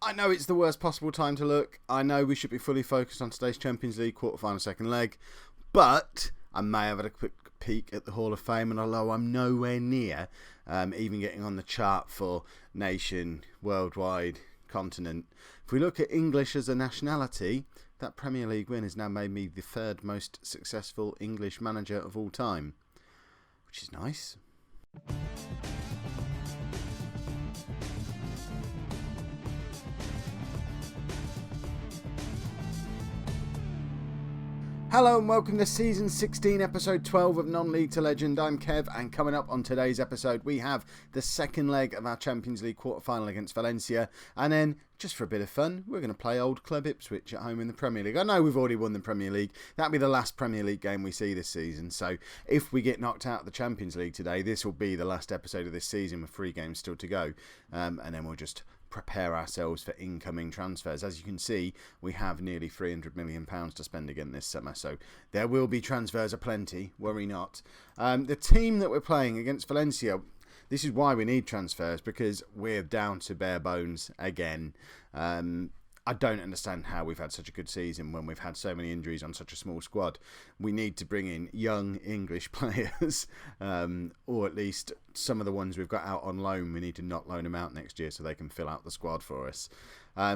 I know it's the worst possible time to look. I know we should be fully focused on today's Champions League quarter-final second leg. But I may have had a quick peek at the Hall of Fame, and although I'm nowhere near even getting on the chart for nation, worldwide, continent, if we look at English as a nationality, that Premier League win has now made me the third most successful English manager of all time, which is nice. Hello and welcome to Season 16, Episode 12 of Non-League to Legend. I'm Kev, and coming up on today's episode we have the second leg of our Champions League quarter-final against Valencia, and then, just for a bit of fun, we're going to play Old Club Ipswich at home in the Premier League. I know we've already won the Premier League. That'll be the last Premier League game we see this season, so if we get knocked out of the Champions League today, this will be the last episode of this season with 3 games still to go, and then we'll just prepare ourselves for incoming transfers. As you can see, we have nearly £300 million to spend again this summer, so there will be transfers aplenty, worry not. The team that we're playing against Valencia, this is why we need transfers, because we're down to bare bones again. I don't understand how we've had such a good season when we've had so many injuries on such a small squad. We need to bring in young English players, or at least some of the ones we've got out on loan. We need to not loan them out next year so they can fill out the squad for us.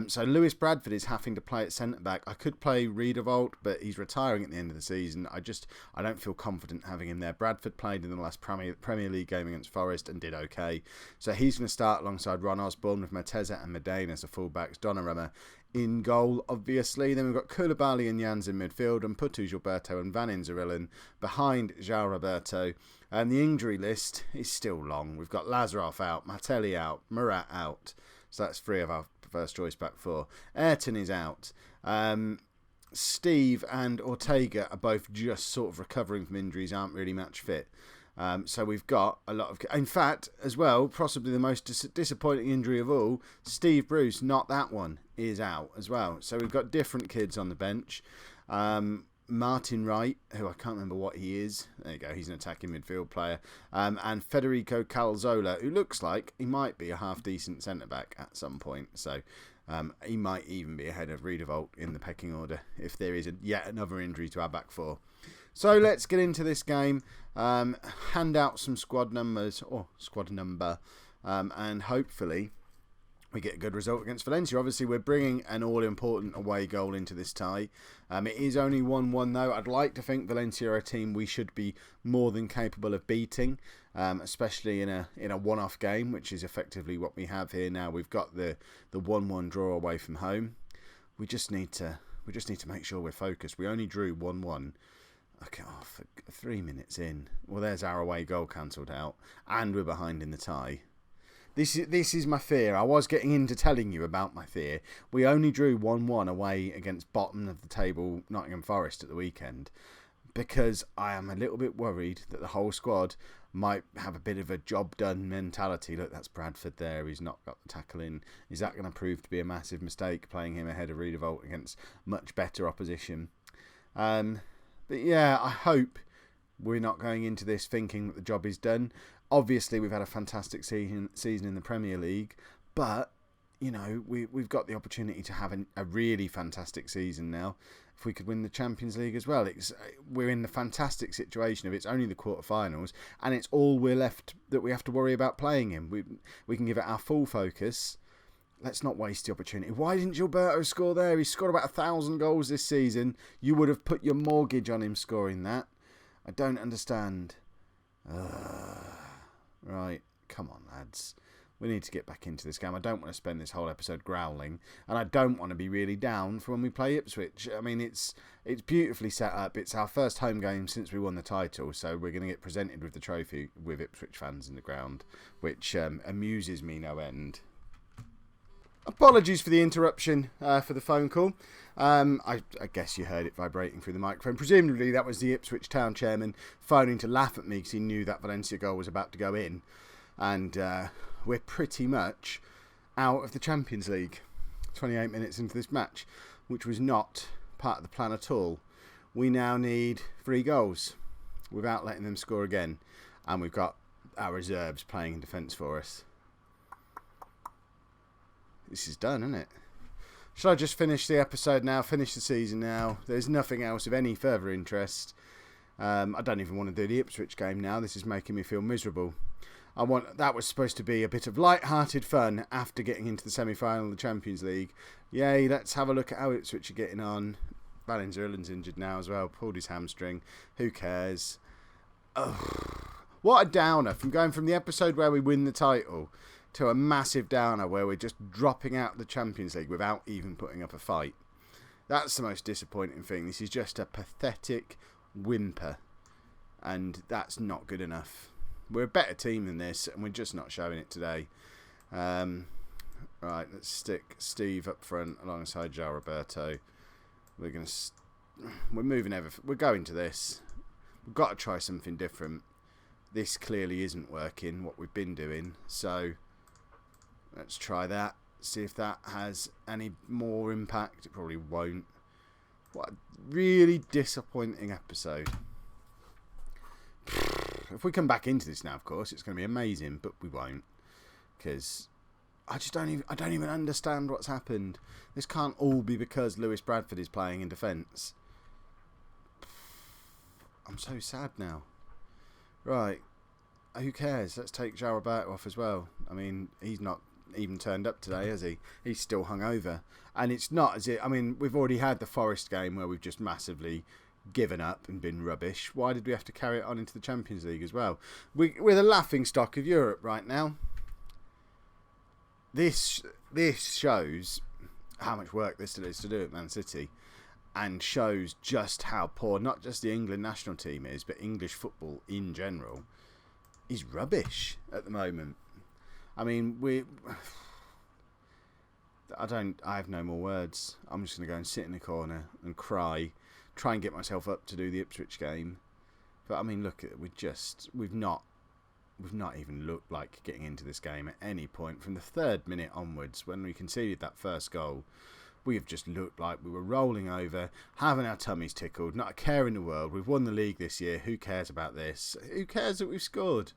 So Lewis Bradford is having to play at centre-back. I could play Riederwald, but he's retiring at the end of the season. I don't feel confident having him there. Bradford played in the last Premier League game against Forest and did okay. So he's going to start alongside Ron Osborne with Mateza and Medina as the fullbacks. Donnarumma in goal, obviously. Then we've got Koulibaly and Jans in midfield, and Putu, Gilberto and Van Inzerillen behind João Roberto. And the injury list is still long. We've got Lazarov out, Martelli out, Murat out. So that's 3 of our first choice back 4. Ayrton is out. Steve and Ortega are both just sort of recovering from injuries, aren't really match fit. So we've got a lot of... In fact, as well, possibly the most disappointing injury of all, Steve Bruce, not that one, is out as well. So we've got different kids on the bench. Martin Wright, who I can't remember what he is. There you go, he's an attacking midfield player. And Federico Calzola, who looks like he might be a half-decent centre-back at some point. So he might even be ahead of Riederwald in the pecking order if there is yet another injury to our back 4. So let's get into this game, hand out some squad numbers, or squad number, and hopefully we get a good result against Valencia. Obviously, we're bringing an all-important away goal into this tie. It is only 1-1 though. I'd like to think Valencia are a team we should be more than capable of beating, especially in a one-off game, which is effectively what we have here now. We've got the 1-1 draw away from home. We just need to make sure we're focused. We only drew 1-1. Okay, for 3 minutes in. Well, there's our away goal cancelled out, and we're behind in the tie. This is my fear. I was getting into telling you about my fear. We only drew 1-1 away against bottom of the table Nottingham Forest at the weekend, because I am a little bit worried that the whole squad might have a bit of a job done mentality. Look, that's Bradford there. He's not got the tackle in. Is that going to prove to be a massive mistake, playing him ahead of Riederwald against much better opposition? But yeah, I hope we're not going into this thinking that the job is done. Obviously, we've had a fantastic season in the Premier League, but you know we've got the opportunity to have a really fantastic season now. If we could win the Champions League as well, we're in the fantastic situation of it's only the quarterfinals, and it's all we're left that we have to worry about playing in. We can give it our full focus. Let's not waste the opportunity. Why didn't Gilberto score there? He's scored about 1,000 goals this season. You would have put your mortgage on him scoring that. I don't understand. Right, come on, lads. We need to get back into this game. I don't want to spend this whole episode growling, and I don't want to be really down for when we play Ipswich. I mean, it's beautifully set up. It's our first home game since we won the title, so we're going to get presented with the trophy with Ipswich fans in the ground, which amuses me no end. Apologies for the interruption for the phone call. I guess you heard it vibrating through the microphone. Presumably that was the Ipswich town chairman phoning to laugh at me because he knew that Valencia goal was about to go in. And we're pretty much out of the Champions League 28 minutes into this match, which was not part of the plan at all. We now need 3 goals without letting them score again. And we've got our reserves playing in defence for us. This is done, isn't it? Shall I just finish the episode now? Finish the season now? There's nothing else of any further interest. I don't even want to do the Ipswich game now. This is making me feel miserable. That was supposed to be a bit of light-hearted fun after getting into the semi-final of the Champions League. Yay, let's have a look at how Ipswich are getting on. Valenzuelin's injured now as well. Pulled his hamstring. Who cares? Ugh. What a downer from going from the episode where we win the title to a massive downer where we're just dropping out of the Champions League without even putting up a fight. That's the most disappointing thing. This is just a pathetic whimper, and that's not good enough. We're a better team than this, and we're just not showing it today. Right, let's stick Steve up front alongside João Roberto. We're moving everything. We're going to this. We've got to try something different. This clearly isn't working, what we've been doing, so let's try that. See if that has any more impact. It probably won't. What a really disappointing episode. If we come back into this now, of course, it's going to be amazing, but we won't, because I don't even understand what's happened. This can't all be because Lewis Bradford is playing in defence. I'm so sad now. Right, who cares? Let's take João Roberto off as well. I mean, he's not even turned up today, has he? He's still hungover. And it's not as if... I mean, we've already had the Forest game where we've just massively given up and been rubbish. Why did we have to carry it on into the Champions League as well? We're the laughing stock of Europe right now. This shows how much work there still is to do at Man City, and shows just how poor not just the England national team is, but English football in general is rubbish at the moment. I mean, I have no more words. I'm just going to go and sit in the corner and cry, try and get myself up to do the Ipswich game. But I mean, look, we've not even looked like getting into this game at any point from the 3rd minute onwards when we conceded that first goal. We have just looked like we were rolling over, having our tummies tickled, not a care in the world. We've won the league this year. Who cares about this? Who cares that we've scored?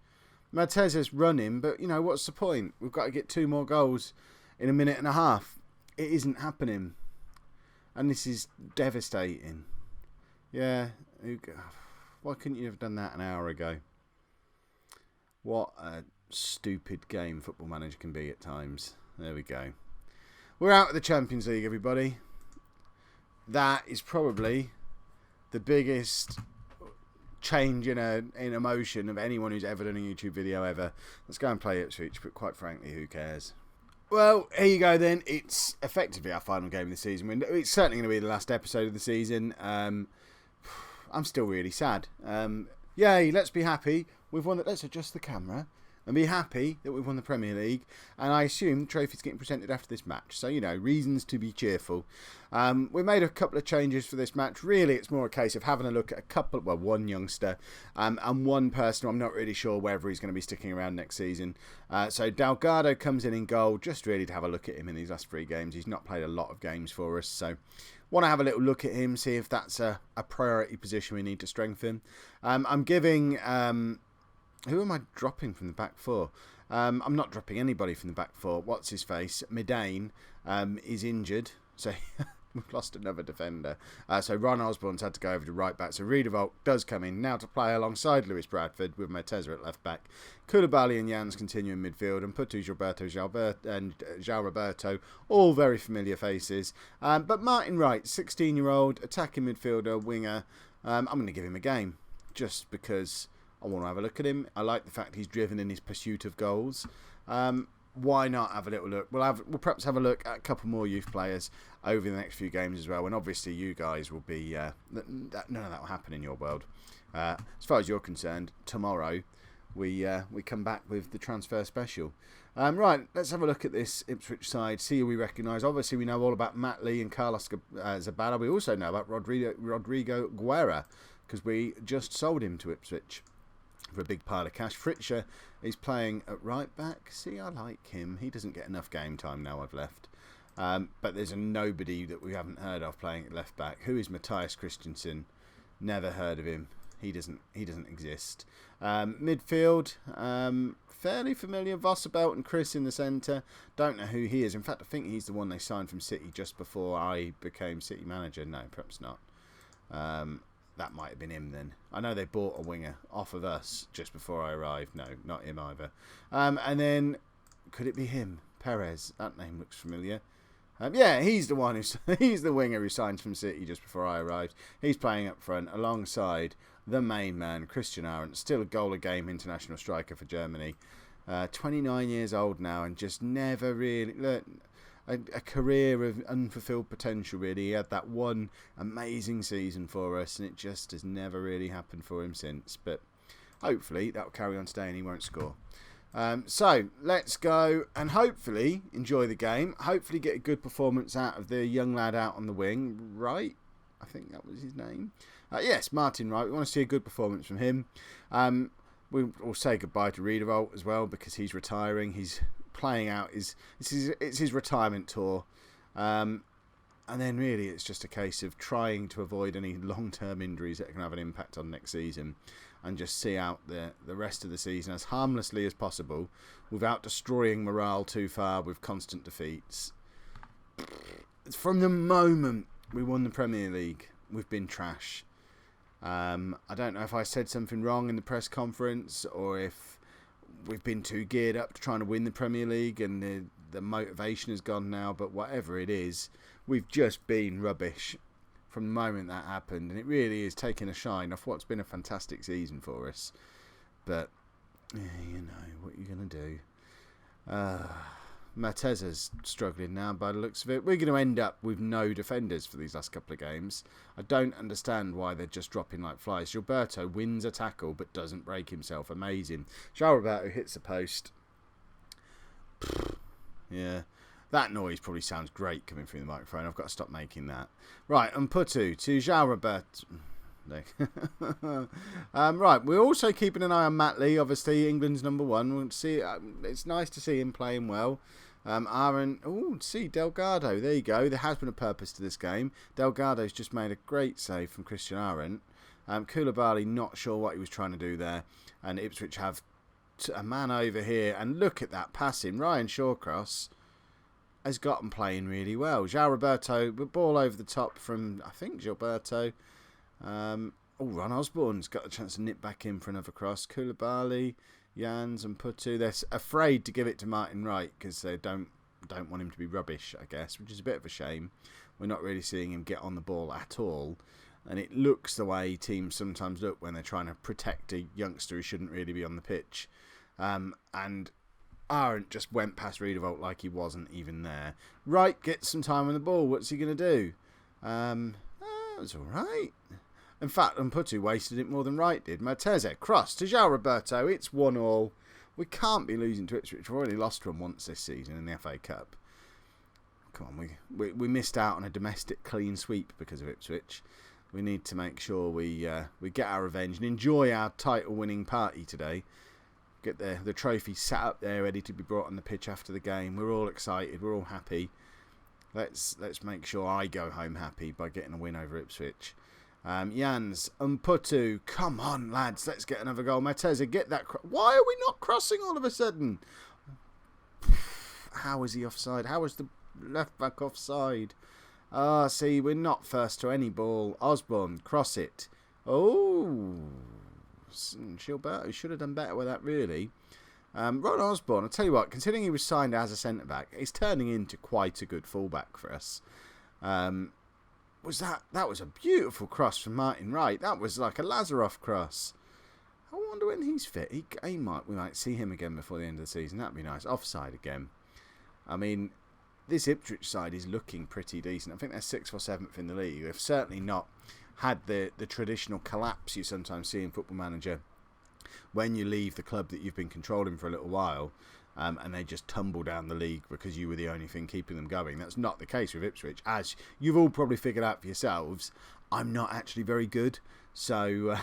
Mateza's running, but, you know, what's the point? We've got to get 2 more goals in a minute and a half. It isn't happening. And this is devastating. Yeah, why couldn't you have done that an hour ago? What a stupid game Football Manager can be at times. There we go. We're out of the Champions League, everybody. That is probably the biggest change in emotion of anyone who's ever done a YouTube video ever. Let's go and play Ipswich, but quite frankly, who cares? Well, here you go then. It's effectively our final game of the season. It's certainly going to be the last episode of the season. I'm still really sad. Yay, let's be happy. We've won. Let's adjust the camera and be happy that we've won the Premier League. And I assume the trophy's getting presented after this match. So, you know, reasons to be cheerful. We made a couple of changes for this match. Really, it's more a case of having a look at one youngster and one person who I'm not really sure whether he's going to be sticking around next season. So Delgado comes in goal, just really to have a look at him in these last 3 games. He's not played a lot of games for us, so want to have a little look at him, see if that's a priority position we need to strengthen. I'm giving... who am I dropping from the back 4? I'm not dropping anybody from the back 4. What's his face? Midane is injured, so we've lost another defender. So Ron Osborne's had to go over to right back. So Riedewald does come in now to play alongside Lewis Bradford with Mateza at left back. Koulibaly and Jans continue in midfield, and Putu, Gilberto, and João Roberto, all very familiar faces. But Martin Wright, 16-year-old attacking midfielder, winger. I'm going to give him a game just because I want to have a look at him. I like the fact he's driven in his pursuit of goals. Why not have a little look? We'll perhaps have a look at a couple more youth players over the next few games as well. And obviously, you guys will be none of that will happen in your world. As far as you're concerned, tomorrow we come back with the transfer special. Right, let's have a look at this Ipswich side. See who we recognise. Obviously, we know all about Matt Lee and Carlos Zabala. We also know about Rodrigo Guerra because we just sold him to Ipswich for a big pile of cash. Fritscher is playing at right back. See, I like him. He doesn't get enough game time now I've left. But there's a nobody that we haven't heard of playing at left back. Who is Matthias Christensen? Never heard of him. he doesn't exist. Midfield, fairly familiar. Vosserbelt and Chris in the centre. Don't know who he is. In fact, I think he's the one they signed from City just before I became City manager. No, perhaps not. That might have been him then. I know they bought a winger off of us just before I arrived. No, not him either. And then, could it be him? Perez. That name looks familiar. Yeah, he's the one he's the winger who signs from City just before I arrived. He's playing up front alongside the main man, Christian Arendt, still a goal a game international striker for Germany. 29 years old now and just never really a career of unfulfilled potential. Really, he had that one amazing season for us, and it just has never really happened for him since. But hopefully that will carry on today and he won't score. So let's go and hopefully enjoy the game. Hopefully get a good performance out of the young lad out on the wing. Wright, I think that was his name. Yes, Martin Wright. We want to see a good performance from him. We'll say goodbye to Riederholt as well because he's retiring. He's playing out it's his retirement tour. And then really it's just a case of trying to avoid any long-term injuries that can have an impact on next season. And just see out the rest of the season as harmlessly as possible without destroying morale too far with constant defeats. From the moment we won the Premier League, we've been trash. I don't know if I said something wrong in the press conference or if we've been too geared up to trying to win the Premier League and the motivation has gone now, but whatever it is, we've just been rubbish from the moment that happened, and it really is taking a shine off what's been a fantastic season for us. But you know what you're going to do. Mateza's struggling now by the looks of it. We're going to end up with no defenders for these last couple of games. I don't understand why they're just dropping like flies. Gilberto wins a tackle but doesn't break himself. Amazing. João Roberto hits the post. Yeah. That noise probably sounds great coming through the microphone. I've got to stop making that. Right, and Putu to João Roberto. Right, we're also keeping an eye on Matt Lee, obviously, England's number one. We'll see. It's nice to see him playing well. Aaron, see, Delgado, there you go. There has been a purpose to this game. Delgado's just made a great save from Christian Arendt. Koulibaly, not sure what he was trying to do there. And Ipswich have a man over here. And look at that passing. Ryan Shawcross has got them playing really well. João Roberto, ball over the top from, I think, Gilberto. Ron Osborne's got a chance to nip back in for another cross. Koulibaly, Jans and Putu. They're afraid to give it to Martin Wright because they don't want him to be rubbish, I guess, which is a bit of a shame. We're not really seeing him get on the ball at all. And it looks the way teams sometimes look when they're trying to protect a youngster who shouldn't really be on the pitch. And Arendt just went past Riederholt like he wasn't even there. Wright gets some time on the ball. What's he going to do? That was all right. In fact, Mputu wasted it more than Wright did. Mateze, cross to João Roberto. It's 1-1. We can't be losing to Ipswich. We've already lost to them once this season in the FA Cup. Come on, we missed out on a domestic clean sweep because of Ipswich. We need to make sure we get our revenge and enjoy our title-winning party today. Get the trophy sat up there, ready to be brought on the pitch after the game. We're all excited. We're all happy. Let's make sure I go home happy by getting a win over Ipswich. Jans, Mputu, come on, lads, let's get another goal. Mateza, get that. Why are we not crossing all of a sudden? How is he offside? How is the left back offside? See, we're not first to any ball. Osborne, cross it. Oh, Gilberto should have done better with that, really. Ron Osborne, I'll tell you what, considering he was signed as a centre-back, he's turning into quite a good full-back for us. That was a beautiful cross from Martin Wright. That was like a Lazarov cross. I wonder when he's fit. We might see him again before the end of the season. That'd be nice. Offside again. I mean, this Ipswich side is looking pretty decent. I think they're 6th or 7th in the league. They've certainly not had the traditional collapse you sometimes see in Football Manager when you leave the club that you've been controlling for a little while. And they just tumble down the league because you were the only thing keeping them going. That's not the case with Ipswich. As you've all probably figured out for yourselves, I'm not actually very good. So,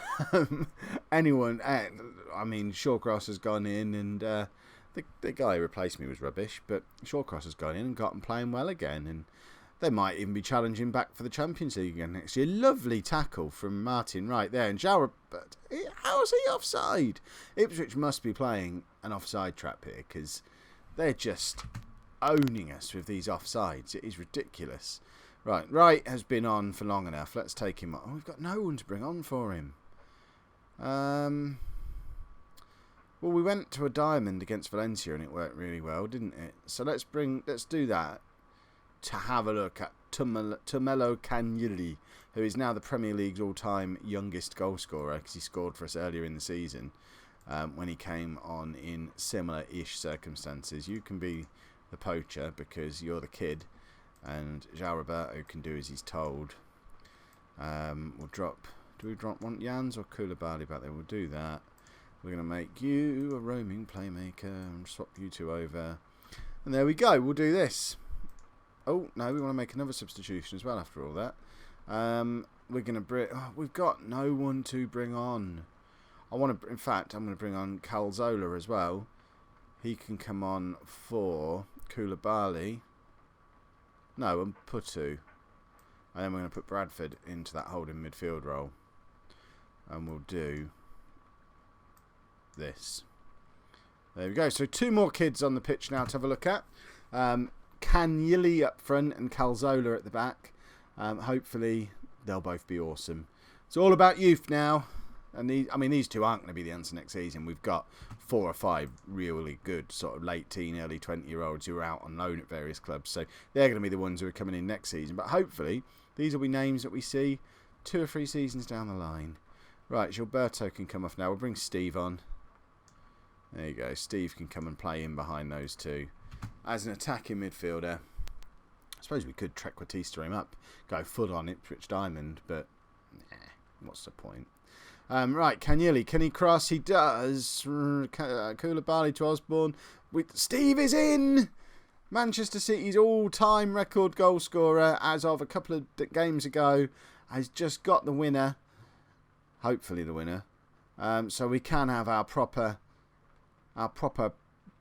Shawcross has gone in and the guy who replaced me was rubbish. But Shawcross has gone in and got them playing well again. And They might even be challenging back for the Champions League again next year. Lovely tackle from Martin right there. And João, how's he offside? Ipswich must be playing an offside trap here because they're just owning us with these offsides. It is ridiculous. Right, Wright has been on for long enough. Let's take him on. Oh, we've got no one to bring on for him. Well, we went to a diamond against Valencia and it worked really well, didn't it? So let's do that to have a look at Tumelo Kanyili, who is now the Premier League's all-time youngest goal scorer because he scored for us earlier in the season when he came on in similar-ish circumstances. You can be the poacher because you're the kid, and João Roberto can do as he's told. We'll drop. Do we want Jans or Koulibaly back there? We'll do that. We're going to make you a roaming playmaker and swap you two over. And there we go. We'll do this. Oh, no, we want to make another substitution as well after all that. We're going to bring... Oh, we've got no one to bring on. In fact, I'm going to bring on Calzola as well. He can come on for Koulibaly. No, and Putu. And then we're going to put Bradford into that holding midfield role. And we'll do this. There we go. So 2 more kids on the pitch now to have a look at. Kanyili up front and Calzola at the back. Hopefully they'll both be awesome. It's all about youth now. And these two aren't going to be the answer next season. We've got 4 or 5 really good sort of late teen, early 20-year-olds who are out on loan at various clubs. So they're going to be the ones who are coming in next season. But hopefully these will be names that we see 2 or 3 seasons down the line. Right, Gilberto can come off now. We'll bring Steve on. There you go. Steve can come and play in behind those two. As an attacking midfielder, I suppose we could Trequartista him up, go full on Ipswich Diamond, but what's the point? Right, Kanyili, can he cross? He does. Koulibaly to Osborne. Steve is in! Manchester City's all-time record goal scorer as of a couple of games ago has just got the winner. Hopefully the winner. So we can have our proper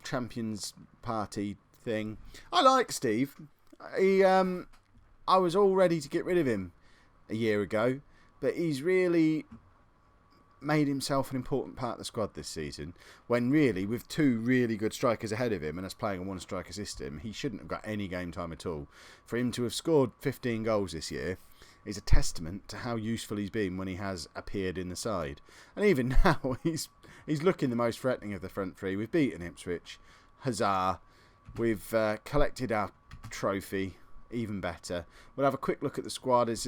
Champions Party thing. I like Steve. I was all ready to get rid of him a year ago, but he's really made himself an important part of the squad this season, when really with 2 really good strikers ahead of him and us playing a 1-striker system, he shouldn't have got any game time at all. For him to have scored 15 goals this year is a testament to how useful he's been when he has appeared in the side. And even now he's looking the most threatening of the front 3. We've beaten Ipswich. Huzzah. We've collected our trophy. Even better. We'll have a quick look at the squad. It's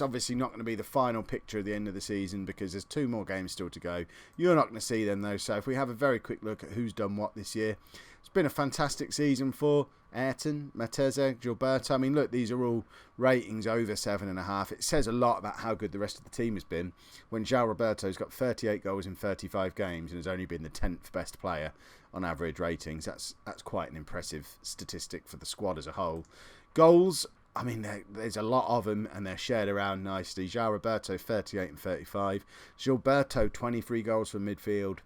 obviously not going to be the final picture at the end of the season because there's 2 more games still to go. You're not going to see them though. So if we have a very quick look at who's done what this year. It's been a fantastic season for Ayrton, Mateza, Gilberto. Look, these are all ratings over 7.5. It says a lot about how good the rest of the team has been when João Roberto's got 38 goals in 35 games and has only been the 10th best player on average ratings. That's quite an impressive statistic for the squad as a whole. Goals, there's a lot of them and they're shared around nicely. João Roberto, 38 and 35. Gilberto, 23 goals from midfield.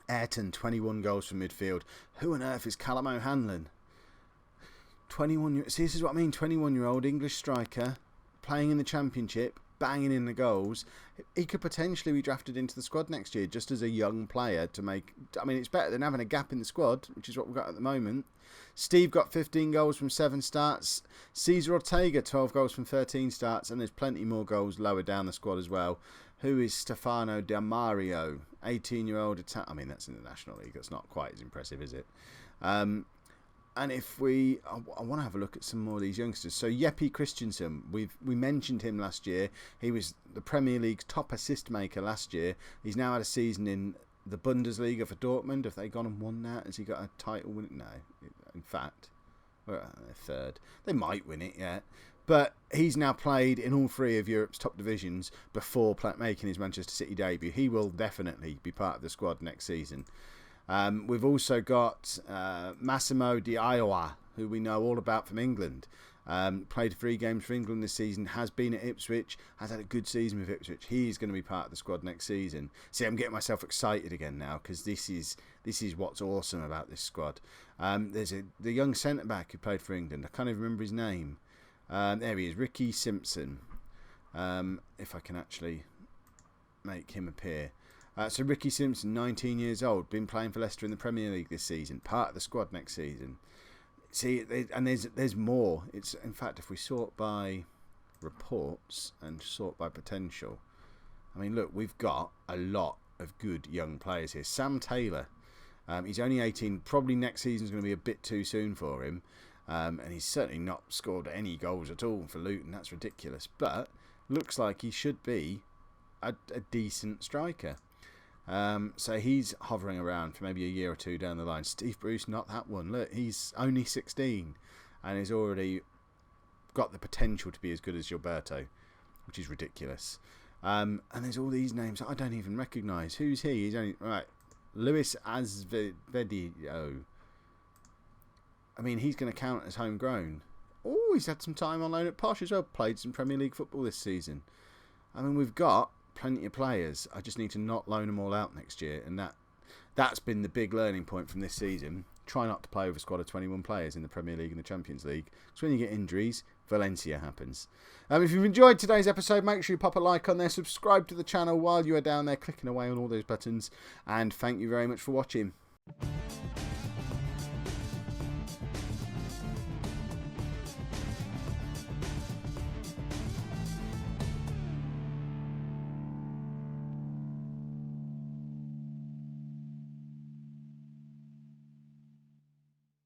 Ayrton, 21 goals from midfield. Who on earth is Callum O'Hanlon? 21. See, this is what I mean. 21-year-old English striker playing in the Championship, banging in the goals. He could potentially be drafted into the squad next year just as a young player to make... it's better than having a gap in the squad, which is what we've got at the moment. Steve got 15 goals from 7 starts. Cesar Ortega, 12 goals from 13 starts. And there's plenty more goals lower down the squad as well. Who is Stefano Del Mario? 18-year-old Italian. That's in the National League. That's not quite as impressive, is it? And if I want to have a look at some more of these youngsters. So Jeppe Christensen, we mentioned him last year. He was the Premier League's top assist maker last year. He's now had a season in the Bundesliga for Dortmund. Have they gone and won that? Has he got a title win? No. In fact, they're 3rd. They might win it yet. But he's now played in all 3 of Europe's top divisions before making his Manchester City debut. He will definitely be part of the squad next season. We've also got Massimo Di Iowa, who we know all about from England. Played 3 games for England this season, has been at Ipswich, has had a good season with Ipswich. He's going to be part of the squad next season. See, I'm getting myself excited again now because this is what's awesome about this squad. There's the young centre-back who played for England. I can't even remember his name. There he is, Ricky Simpson. If I can actually make him appear. So Ricky Simpson, 19 years old, been playing for Leicester in the Premier League this season, part of the squad next season. See, and there's more. It's, in fact, if we sort by reports and sort by potential, I mean, look, we've got a lot of good young players here. Sam Taylor, he's only 18. Probably next season's going to be a bit too soon for him, and he's certainly not scored any goals at all for Luton. That's ridiculous. But looks like he should be a decent striker. So he's hovering around for maybe a year or two down the line. Steve Bruce, not that one. Look, he's only 16 and he's already got the potential to be as good as Gilberto, which is ridiculous. And there's all these names that I don't even recognise. Who's he? He's only right. Luis Azevedo. I mean, he's going to count as homegrown. Oh, he's had some time on loan at Posh as well. Played some Premier League football this season. I mean, we've got plenty of players. I just need to not loan them all out next year, and that's been the big learning point from this season. Try not to play with a squad of 21 players in the Premier League and the Champions League, because when you get injuries, Valencia happens. If you've enjoyed today's episode, make sure you pop a like on there, subscribe to the channel while you are down there clicking away on all those buttons, and thank you very much for watching.